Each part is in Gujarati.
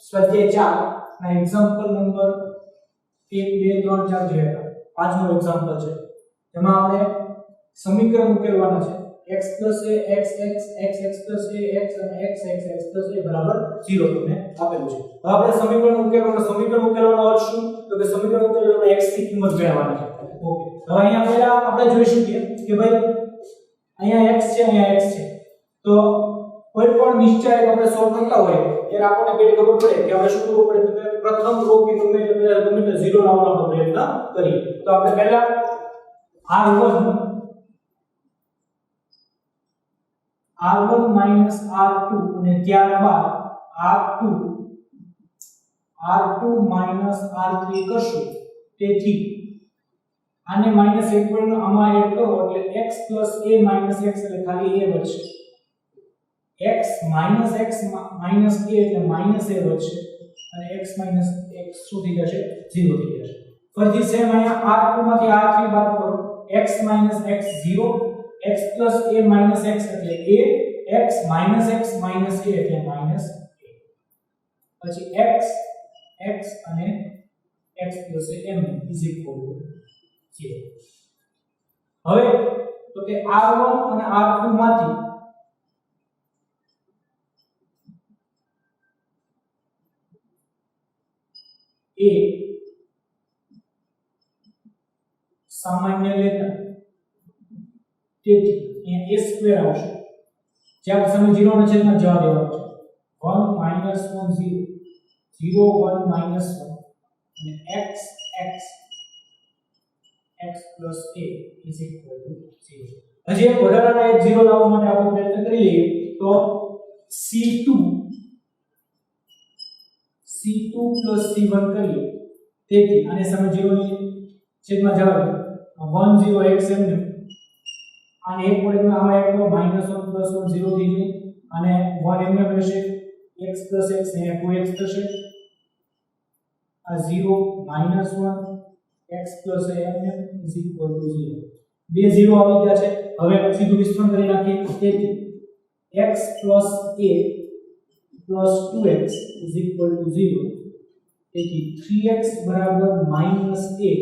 स्वाध्याय 4 ના એક્ઝામ્પલ નંબર 1 2 3 4 જોયા હતા. પાંચમો એક્ઝામ્પલ છે. એમાં આપણે સમીકરણ ઉકેલવાના છે. x a x x x x a x અને x x x a બરાબર 0 તમને આપેલું છે. હવે આપણે સમીકરણ ઉકેલવાનો અર્થ શું? તો કે સમીકરણ ઉકેલવા આપણે x ની કિંમત મેળવવાની છે. ઓકે. હવે અહીંયા પહેલા આપણે જોઈશું કે ભાઈ અહીંયા x છે, અહીંયા x છે. તો કોઈ પણ નિશ્ચય આપણે સોલ્વ કરતા હોય ત્યારે આપણને પહેલી ખબર પડે કે આપણે શું કરવું પડે, તો પ્રથમ રો કે ગમે તે 0 લાવવાનો પ્રયત્ન કરીએ. તો આપણે પહેલા r1 r2 અને ત્યારબાદ r2 r3 કરશું. તેથી આને -1 પર આમાં એડ કરો એટલે x a x એટલે ખાલી a વધશે. x - x - a એટલે -a વધશે અને x - x શું થઈ જશે? 0 થઈ જશે. ફરીથી સેમ અહીંયા r2 માંથી r3 બાદ કરો. x - x 0, x a - x એટલે a, x - x - a એટલે -a. પછી x અને x a m = 0. હવે તો કે r1 અને r2 માંથી a સામાન્ય લેતા, તેથી અહીંયા a સ્ક્વેર આવશે. જ્યાં સમય 0 ના છેદમાં જવા દેવાનો છે. 1 - 1 0 0 1 - 1 અને x a = 0. હજી એક વધારાના એક 0 લાવવા માટે આપણે પ્રયત્ન કરી લઈએ. તો c2 + c1 કરીએ. તેથી આને સમય 0 ની છેદમાં જવા દો. 1 0 x એમને આને એક પડે આમાં એક -1 + 1 0 થઈ જાય અને 1 એમને રહેશે. x + x ને 2x થશે. આ 0 -1 x + a એમને = 0. બે 0 આવી ગયા છે. હવે સીધું વિસ્તરણ કરી નાખીએ. તેથી x + a + 2x = 0. તેથી 3x = -a.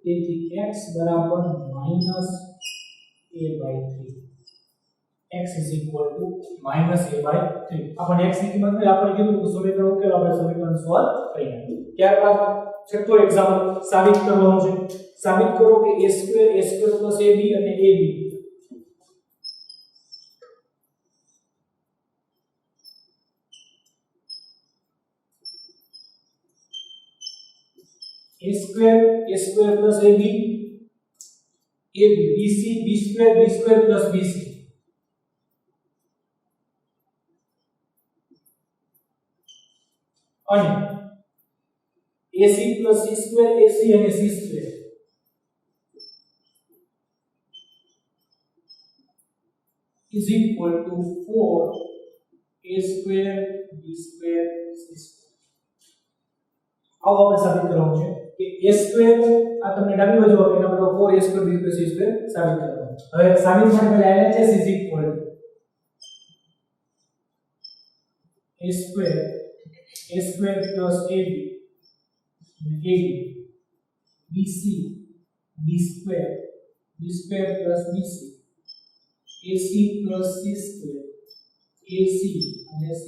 તેથી x = -a/3. x = -a/3. આપણે x ની કિંમત મળી. આપણે કીધું કે સમીકરણ ઉકેલો, આપણે સમીકરણ સોલ્વ કરી નાખીએ. ત્યારબાદ છઠ્ઠો એક્ઝામ્પલ સાબિત કરવાનું છે. સાબિત કરો કે a² + ab અને ab a² + ab bc b² + bc અને ac + c² ac અને c² = 4 a² b² c². આવો આપણે સાબિત કરવાનું છે કે a² આ તમને ડાબી બાજુ આપે એના બદલે 4 a² b² c² સાબિત કરવાનું. હવે સાબિત માટે પહેલા LHS = a² + ab અને ab bc b² + bc ac + c² ac અને c².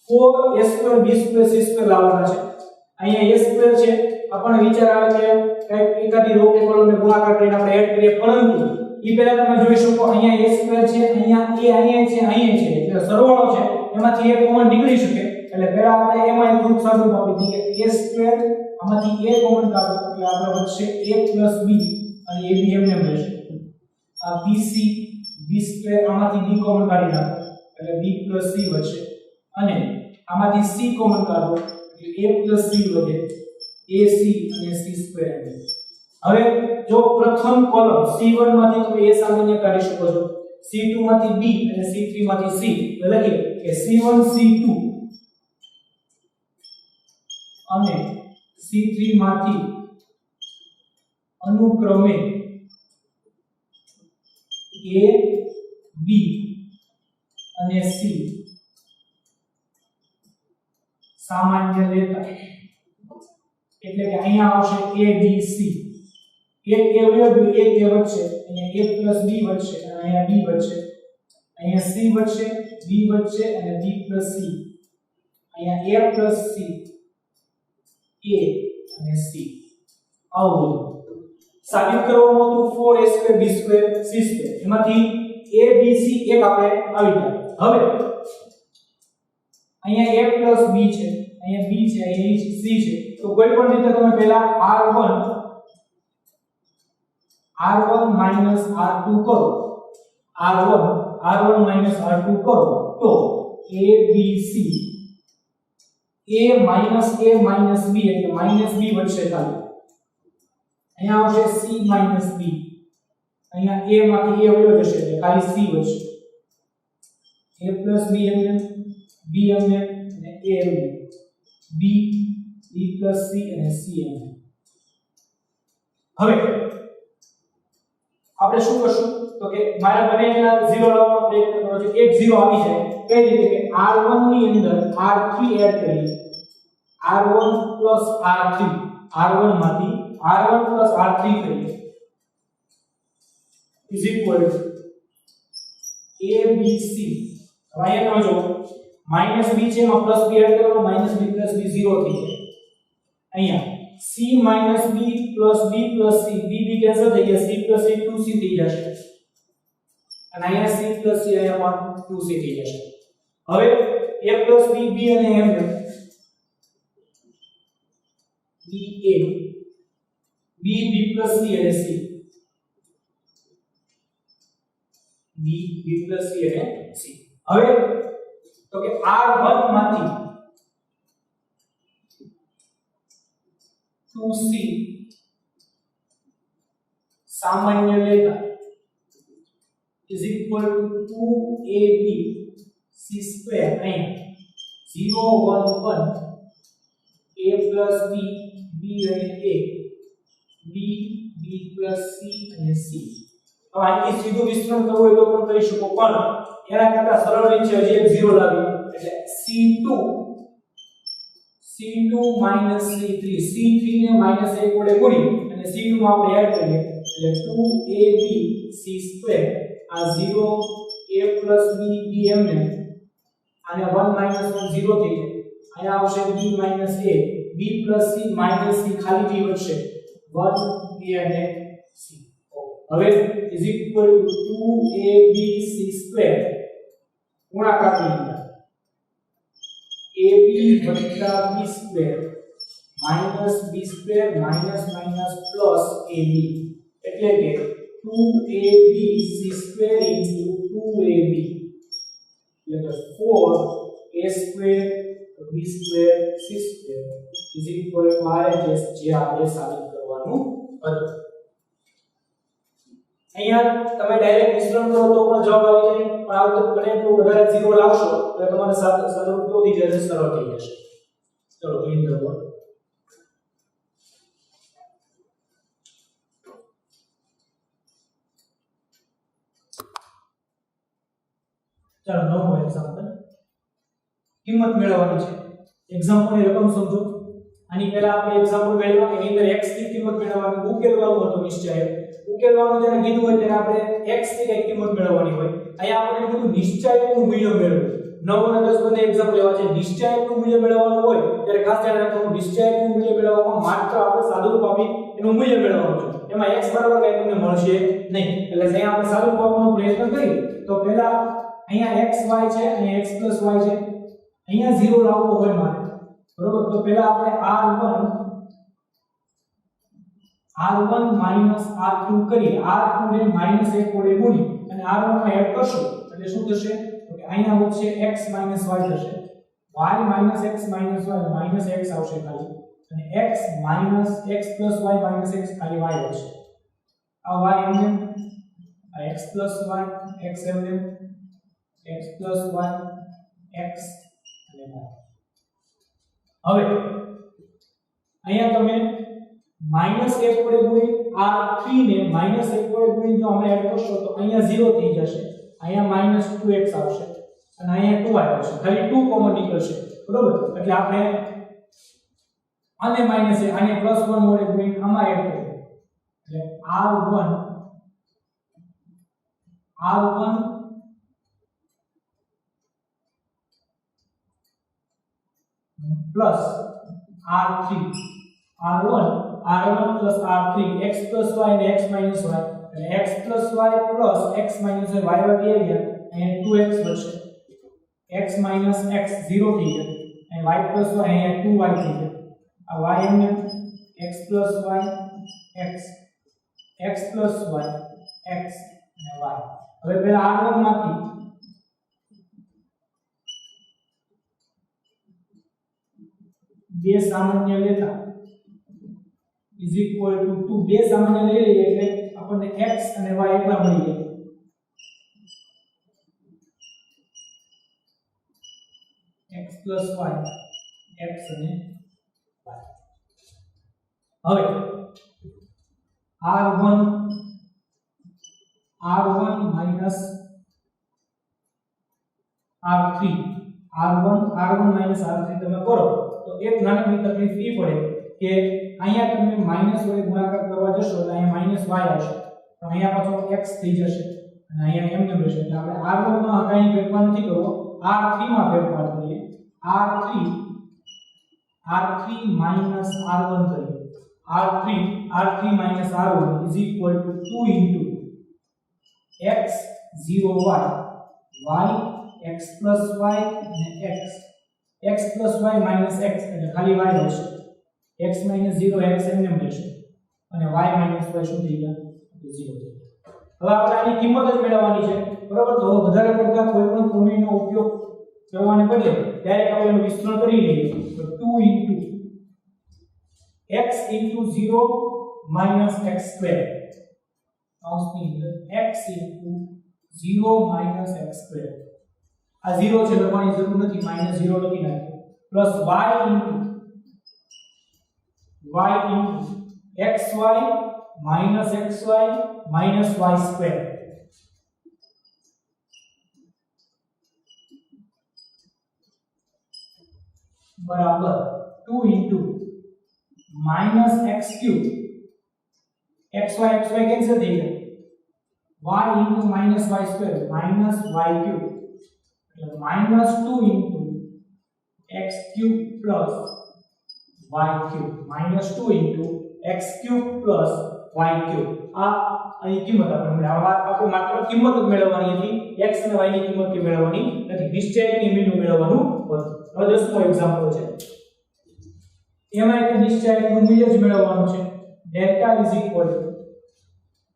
4 a² b² c² લાવવાના છે. અહીંયા a² છે. આપણને વિચાર આવે કે કઈક એકાદી રો કે કોલમને ગુણાકાર કરીને આપણે એડ કરીએ, પરંતુ ઈ પહેલા તમે જોઈ શકો અહીંયા a² છે, અહીંયા છે, અહીંયા છે. એટલે સરવાળો છે એમાંથી a કોમન નીકળી શકે. એટલે પહેલા આપણે એમાં એક રૂપ સાદું આપી દઈએ. a² આમાંથી a કોમન કાઢો એટલે આપણે વધશે a + b અને ab એમને રહેશે. આ bc b² આમાંથી b કોમન કાઢી નાખો એટલે b + c વધશે અને આમાંથી c કોમન કાઢો એટલે a + c વધે, ac અને c². હવે જો પ્રથમ કોલમ c1 માંથી તમે a સામાન્ય કાઢી શકો છો, c2 માંથી b અને c3 માંથી c. તો લખીએ કે c1 c2 અને c3 માંથી અનુક્રમે a b અને c સામાન્ય લેતા એટલે કે અહીંયા આવશે a b c એક a વચ્ચે અહીંયા a b વચ્ચે અને અહીંયા b વચ્ચે અહીંયા c વચ્ચે b વચ્ચે અને b c અહીંયા a c a અને c આવું સાબિત કરવાનું હતું 4a2 b2 c2 એમાંથી a b c એક આપણે આવી ગયા હવે અહીંયા a b છે અહીંયા b છે અહીંયા c છે તો કોઈ પણ રીતે તમે પહેલા r1 r2 કરો r1 r2 કરો તો a b c a b એટલે b વચ્ચે ખાલી અહીંયા આવશે c b અહીંયા a માંથી a વયો જશે એટલે ખાલી c વચ્ચે a b એમને b એમને અને a એમને b c અને c એમને હવે આપણે શું કરશું તો કે મારા બનેલા 0 લાવવાનો પ્રયત્ન કરો છો એક 0 આવી જાય કઈ રીતે કે r1 ની અંદર r3 એડ કરીએ r1 r3 r1 માંથી r1 r3 કરીએ is equal to abc હવે અહીંયા જો -b છે એમાં +b એડ કરવાનો -b + b 0 થઈ જાય અહીંયા c - b + b + c b cancel થઈ ગયા c + c 2c થઈ જશે અને અહીંયા c + c અહીંયા પણ 2c થઈ જશે હવે a + b b અને m b a b + c અને c b + c અને c હવે તો કે r1 માંથી 2c સામાન્ય લેતા is equal to 2ab c2 અહીંયા 0 1 1 a + b b અને a b + c અને c તો આની સીધું વિસ્તરણ કરવું હોય તો પણ કરી શકો પણ એના કરતા સરળ રીત છે હજી એક 0 લાવી એટલે c2 c3 ને -1 વડે ગુણી અને c2 માં આપણે એડ કરીએ એટલે 2ab c2 આ 0 a + b b એમને અને 1 - 1 0 થઈ જાય અહીંયા આવશે b - a b + c - c ખાલી b વધશે 1 a અને c હવે is equal to 2ab c2 ગુણાકાર કરી ab + b2 - b2 - ab એટલે કે 2ab c2 * 2ab એટલે 4a2 b2 c2 is equal to RHS જે આપણે સાબિત કરવાનું હતું અહીંયા તમે ડાયરેક્ટ વિસ્તરણ કરો તો પણ જવાબ આવી જાય પણ આ તો બને તો વધારે 0 લાવશો તો તમારે સરળ થઈ જશે સરળ થઈ જશે ચલો ક્લીન કરો ચાલો નવો એક્ઝામ્પલ કિંમત મેળવવાની છે એક્ઝામ્પલની રકમ સમજો આની પહેલા આપણે એક્ઝામ્પલ મેળવવા એની અંદર x ની કિંમત મેળવવાની ઉકેલવાનું હતું નિશ્ચય ઉકેલવાનું જ્યારે કીધું હોય ત્યારે આપણે x ની કઈ કિંમત મેળવવાની હોય અહીંયા આપણે કીધું નિશ્ચયકનું મૂલ્ય મેળવવું 9 અને 10 બંને એક્ઝામ્પલ એવા છે નિશ્ચયકનું મૂલ્ય મેળવવાનું હોય ત્યારે ખાસ ધ્યાન રાખવાનું નિશ્ચયકનું મૂલ્ય મેળવવામાં માત્ર આપણે સાદુરૂપ આપી એનું મૂલ્ય મેળવવાનું છે એમાં x બરાબર કઈ તમને મળશે નહીં એટલે અહીંયા આપણે સાદુરૂપ આપવાનો પ્રયત્ન કરીએ તો પહેલા અહીંયા xy છે અને x + y છે અહીંયા 0 લાવવો હોય મારે બરોબર તો પહેલા આપણે r1 - r2 કરીએ r2 ને -1 વડે ગુણી અને r1 માં એડ કરશું એટલે શું થશે તો કે અહીંયા વચ્ચે x - y થશે y - x - y -x આવશે ખાલી અને x + y - x ખાલી y આવશે આ y એમને આ x + y x એમને x + y x અને y હવે અહીંયા તમે -1 વડે ગુણી r3 ને -1 વડે ગુણી જો અમે એડ કરશો તો અહીંયા 0 થઈ જશે અહીંયા -2x આવશે અને અહીંયા 2y આવશે ખાલી 2 કોમન નીકળશે બરોબર એટલે આપણે આને માઈનસ આને +1 વડે ગુણીને આમાં એડ કરીએ એટલે r1 plus r3 r1 plus r3 x plus y અને x minus y એટલે x plus y plus x minus y y વધી ગયા અને 2x વધશે x minus x 0 થઈ ગયો અને y plus y અહીંયા 2y થઈ ગયો આ y એમને x plus y x plus y x અને y હવે પહેલા r1 માંથી બે સામાન્ય લેતા is equal to 2 બે સામાન્ય લઈ લઈએ એટલે આપણને x અને y એકલા મળી જાય x plus y x અને y હવે r1 minus r3 તમે કરો તો એક નાની તકલીફ એ પડે કે અહીંયા તમે માઈનસ વડે ગુણાકાર કરવા જશો તો અહીંયા માઈનસ y આવશે તો અહીંયા પાછો x થઈ જશે અને અહીંયા એમ કેમ રહેશે એટલે આપણે r1 માં કાંઈ ફેરફાર નથી કરવો r3 માં ફેરફાર કરીએ r3 minus r1 કરીએ r3 minus r1 is equal to 2 into x 0 y x plus y અને x plus y minus x એટલે ખાલી y રહેશે x minus 0 x એમ રહેશે અને y minus y શું થઈ ગયા 0 હવે આપણે આની કિંમત જ મેળવવાની છે બરાબર તો વધારે પડતા કોઈ પણ પ્રમેયનો ઉપયોગ કરવાને બદલે ડાયરેક્ટ આપણે એનું વિસ્તરણ કરી લઈએ તો 2 into x into 0 minus x square કૌંસની અંદર x into 0 minus x square આ 0 છે લખવાની જરૂર નથી માઈનસ 0 લખી નાખીએ plus y into xy minus xy minus y square બરાબર 2 into minus x cube xy cancel થઈ ગયા y into minus y square minus y cube એટલે minus 2 into x cube plus y cube minus 2 into x cube plus y cube આ અહીં કિંમત આપણે મેળવવા આપણે માત્ર કિંમત જ મેળવવાની હતી x અને y ની કિંમત કે મેળવવાની નથી નિશ્ચયકની મીંડું મેળવવાનું હતું હવે 10મો એક્ઝામ્પલ છે એમાં એક નિશ્ચયકનું મૂલ્ય જ મેળવવાનું છે delta is equal to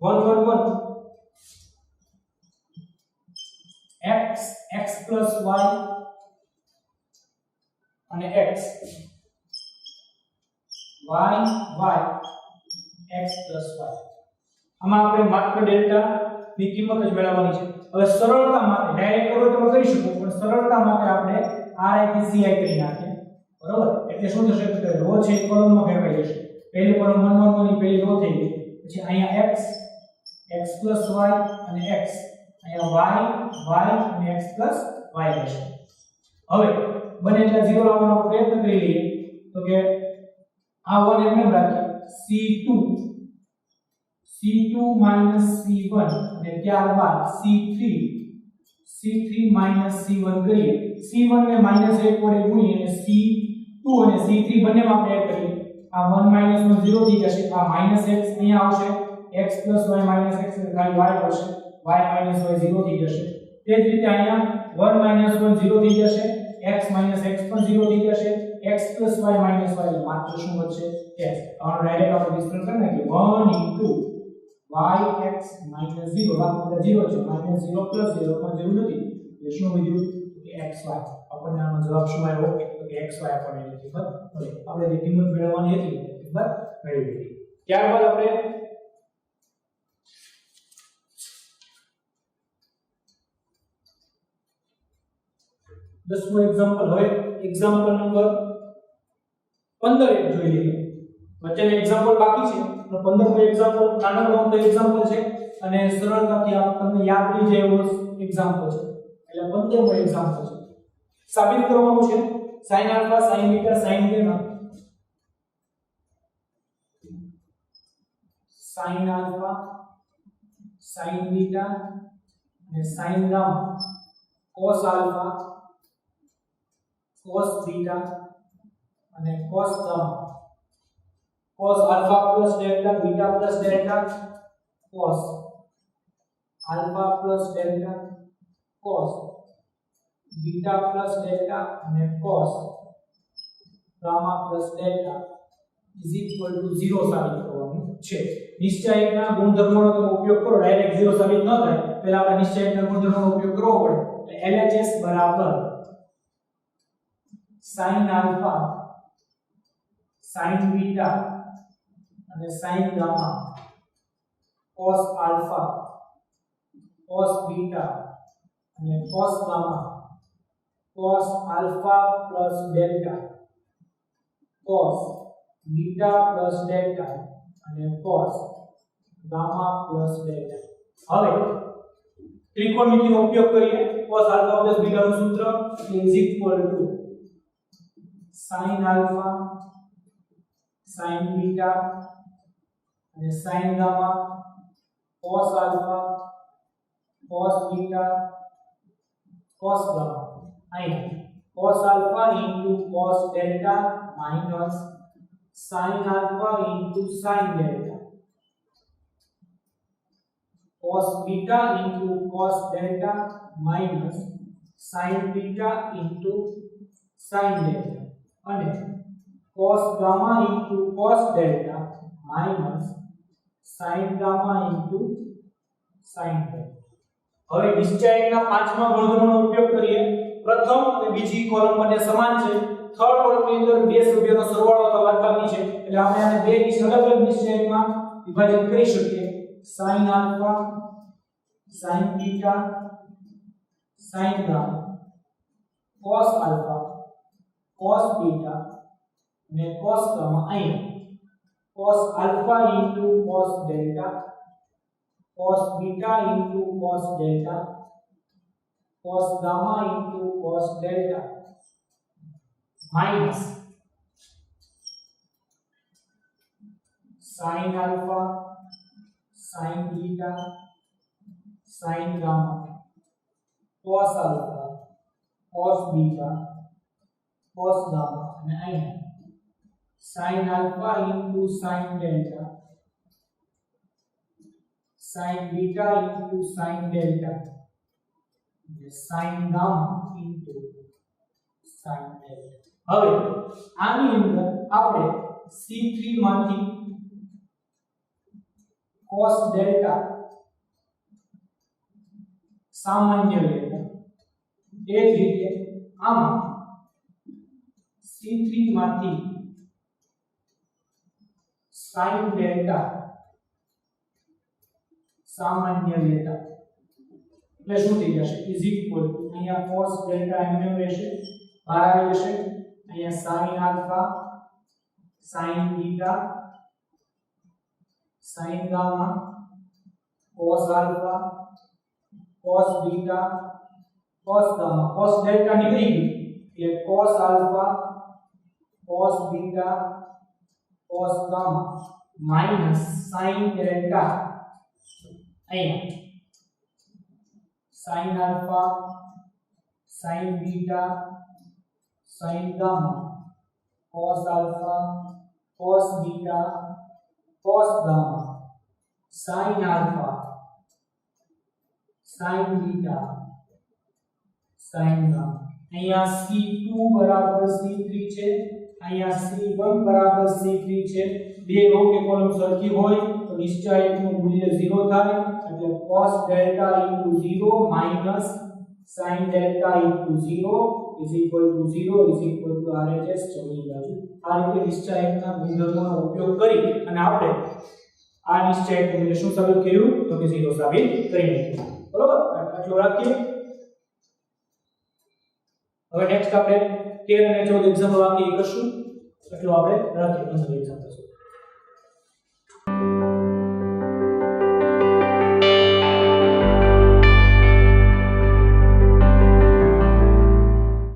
1 x plus y અને x y x plus y આમાં આપણે માત્ર ડેલ્ટા ની કિંમત જ મેળવવાની છે હવે સરળતા માટે ડાયરેક્ટ કરો તો કરી શકો પણ સરળતા માટે આપણે ri થી ci કરી નાખીએ બરોબર એટલે શું થશે કે રો છે કોલમમાં ફેરવાઈ જશે પહેલી કોલમ 1 1 ની પહેલી રો થઈ ગઈ પછી અહીંયા x plus y અને x અહીંયા y અને x plus y રહેશે હવે બને એટલા 0 લાવવાનો પ્રયત્ન કરી લઈએ તો કે આ 1 એમને રાખીએ c2 minus c1 અને ત્યારબાદ c3 minus c1 કરીએ c1 ને -1 વડે ગુણીએ અને c2 અને c3 બંનેમાં આપણે એડ કરીએ આ 1 - 1 0 થઈ જશે આ -x અહીંયા આવશે x plus y minus x એટલે ખાલી y આવશે y minus y 0 થઈ જશે તે જ રીતે અહીંયા 1 - 1 0 થઈ જશે x minus x પણ 0 થઈ જશે x plus y minus y માત્ર શું વધશે x આનો ડાયરેક્ટ આપણે વિસ્તરણ કરી નાખીએ 1 into yx minus 0 બાકી 0 છે -0 plus 0 પણ જરૂર નથી એટલે શું વધ્યું કે xy આપણને આનો જવાબ શું આવ્યો તો કે xy આપણને કિંમત મળી આપણે જે કિંમત મેળવવાની હતી કિંમત મેળવી લીધી ત્યારબાદ આપણે દસમો એક્ઝામ્પલ હવે એક્ઝામ્પલ નંબર 15 એક જોઈ લઈએ વચ્ચેના એક્ઝામ્પલ બાકી છે તો 15મો એક્ઝામ્પલ નાનકડો અમથો એક્ઝામ્પલ છે અને સરળતાથી તમને યાદ રહી જાય એવો એક્ઝામ્પલ છે એટલે 15મો એક્ઝામ્પલ છે સાબિત કરવાનું છે sin alpha sin beta sin gamma sin alpha sin beta અને sin gamma cos alpha cos beta અને cos gamma cos alpha plus delta beta plus delta cos alpha plus delta cos beta plus delta અને cos gamma plus delta is equal to 0 સાબિત કરવાનું છે. નિશ્ચયકના ગુણધર્મોનો તમે ઉપયોગ કરો, ડાયરેક્ટ 0 સાબિત ન થાય, પહેલા આપણે નિશ્ચયકના ગુણધર્મોનો ઉપયોગ કરવો પડે. તો LHS બરાબર sin આલ્ફા sin બીટા અને sin gamma cos alpha cos beta અને cos gamma cos alpha plus delta cos beta plus delta અને cos ગામા પ્લસ ડેલ્ટા. હવે ત્રિકોણમિતિનો ઉપયોગ કરીએ. cos આલ્ફા પ્લસ બીટા નું સૂત્ર is equal to sin alpha sin beta અને sin gamma cos alpha cos beta cos gamma. અહીં cos alpha cos delta minus sin alpha sin delta cos beta cos delta minus sin beta sin delta અને cos gamma cos delta minus sin gamma sin delta. હવે નિશ્ચયકના પાંચમા ગુણધર્મનો ઉપયોગ કરીએ. પ્રથમ અને બીજી કોલમ બંને સમાન છે. થર્ડ કોલમની અંદર બે સભ્યોનો સરવાળો અથવા બાદબાકી છે, એટલે આપણે આને બે અલગ અલગ નિશ્ચયકમાં વિભાજિત કરી શકીએ. sin alpha sin beta sin gamma cos alpha cos beta અને cos ગામા. અહીં cos alpha cos delta cos beta cos delta cos gamma cos delta minus sin alpha sin beta sin gamma cos alpha cos beta cos gamma અને અહીં sin alpha sin delta sin beta sin delta sin gamma sin delta. હવે આની અંદર આપણે C3 માંથી cos ડેલ્ટા સામાન્ય લેતા, એ જ રીતે આમાં C3 માંથી sin ડેલ્ટા સામાન્ય લેતા એટલે શું થઈ જશે ઇઝ ઇક્વલ ટુ અહીંયા cos ડેલ્ટા એમને રહેશે, બહાર આવી જશે. અહીંયા sin alpha sin beta sin gamma cos alpha cos beta cos gamma cos delta નીકળી ગયું એટલે cos alpha cos beta cos gamma minus sin delta. અહીંયા sin alpha sin beta sin gamma cos alpha cos beta cos gamma sin alpha sin beta sin gamma. અહીંયા C2 બરાબર C3 છે, અહીંયા C1 બરાબર C3 છે. બે રો કે કોલમ સરખી હોય તો નિશ્ચયકનું મૂલ્ય 0 થાય, એટલે cos delta 0 minus sin delta 0 is equal to 0 is equal to RHS જમણી બાજુ. આ રીતે નિશ્ચયકના ગુણધર્મોનો ઉપયોગ કરી અને આપણે આ નિશ્ચયકનું મૂલ્ય શું સાબિત કર્યું તો કે 0 સાબિત કરી નાખ્યું. બરોબર, આટલું રાખીએ. હવે નેક્સ્ટ આપણે 13 અને 14 એક્ઝામ્પલ બાકી કરશું, એટલું આપણે રાખીએ. 15 એક્ઝામ્પલ